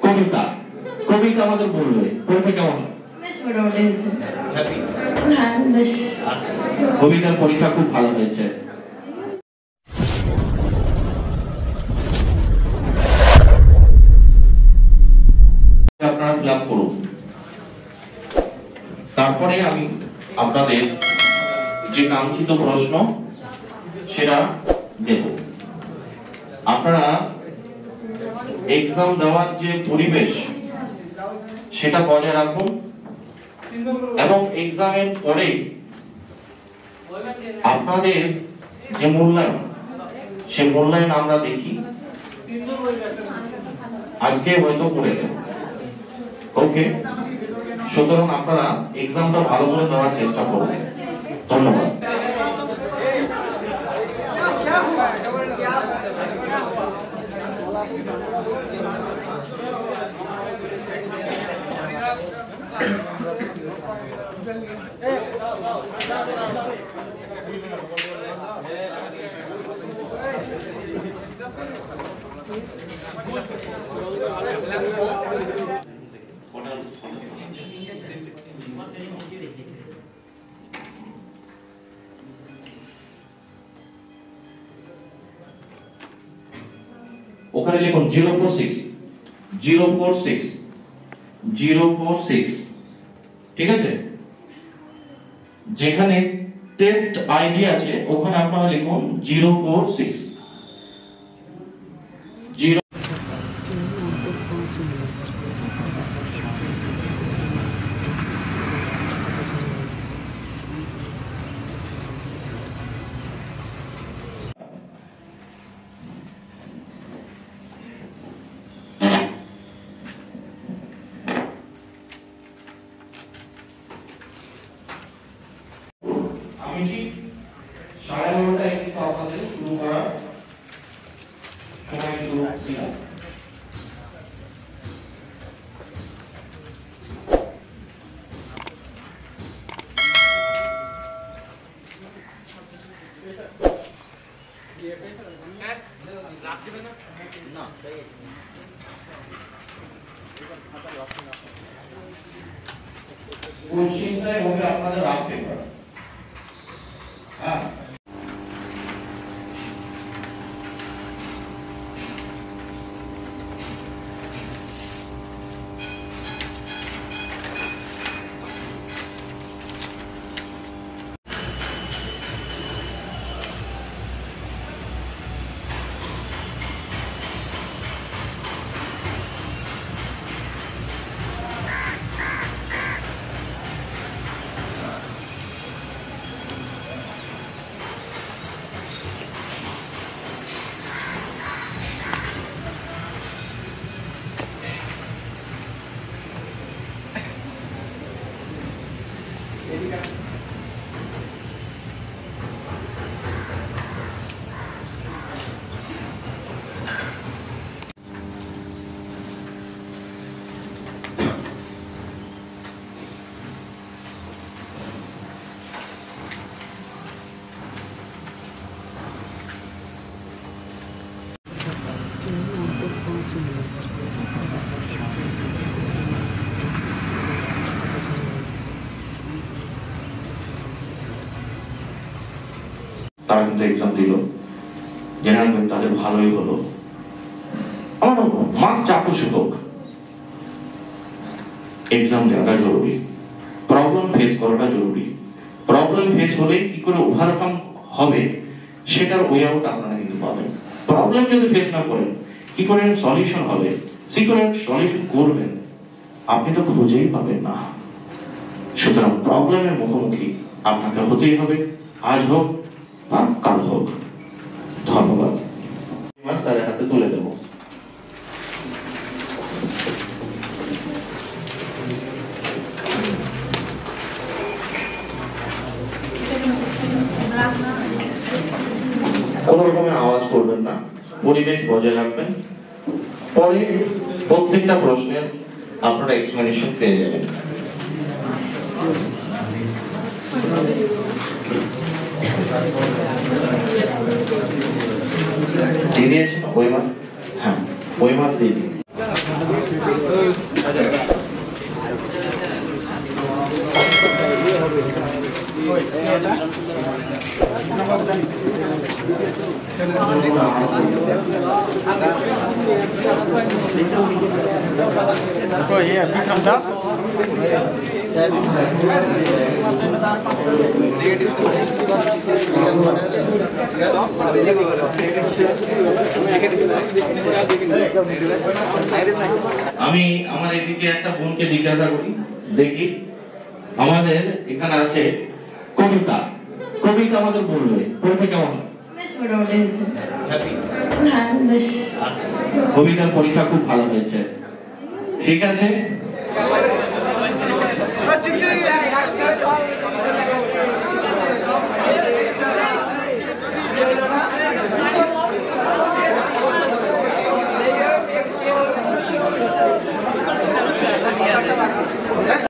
কবিতা কবিতা আমাদের বলবে পরীক্ষা কেমন কবিতার পরীক্ষা খুব ভালো হয়েছে আপনারা ফিল আপ করুন তারপরে আমি আপনাদের যে কাঙ্ক্ষিত প্রশ্ন সেটা দেব আপনারা এক্সাম দেওয়ার যে পরিবেশ সেটা বজায় রাখুন এবং এক্সামের পরে আপনাদের যে মূল্যায়ন সে মূল্যায়ন আমরা দেখি আজকে হয়তো করে দেব ওকে সুতরাং আপনারা এক্সামটা ভালো করে দেওয়ার চেষ্টা করবেন ধন্যবাদ ওখানে লিখুন 046 ঠিক আছে যেখানে টেস্ট আইডি আছে ওখানে আপনারা লিখুন 046 আমি ঠিক 9:30টায় কিন্তু আপনাদের শুরু করার সময় শুরু দিলাম কোশ্চেনটাই হবে আপনাদের রাফ পেপার তারা কিন্তু এক্সাম দিল জেনারেল তাদের ভালোই হলো আমার মার্কস চাকুশি হোক এক্সাম দেওয়াটা জরুরি প্রবলেম ফেস করাটা জরুরি প্রবলেম ফেস হলে কি করে ওভারকাম হবে সেটার ওয়ে আউট আপনারা কিন্তু পাবেন প্রবলেম যদি ফেস না করেন কি করে সলিউশন হবে কি করে সলিউশন করবেন আপনি তো খুঁজেই পাবেন না সুতরাং প্রবলেমের মুখোমুখি আপনাকে হতেই হবে আজ হোক কাল হোক ধন্যবাদ স্যারের হাতে তুলে দেব কোন রকমের আওয়াজ করবেন না পরিবেশ বজায় রাখবেন পরে প্রত্যেকটা প্রশ্নের আপনারা এক্সপ্লেনেশন পেয়ে যাবেন দিয়ে দিয়েছেন ওই মাঠ হ্যাঁ ওই মাঠ দিয়ে দিন আমি আমার এদিকে একটা বোনকে জিজ্ঞাসা করি, দেখি আমাদের এখানে আছে কবিতা। কবিতা আমাদের বলবে, পরীক্ষা কেমন? কবিতার পরীক্ষা খুব ভালো হয়েছে, ঠিক আছে।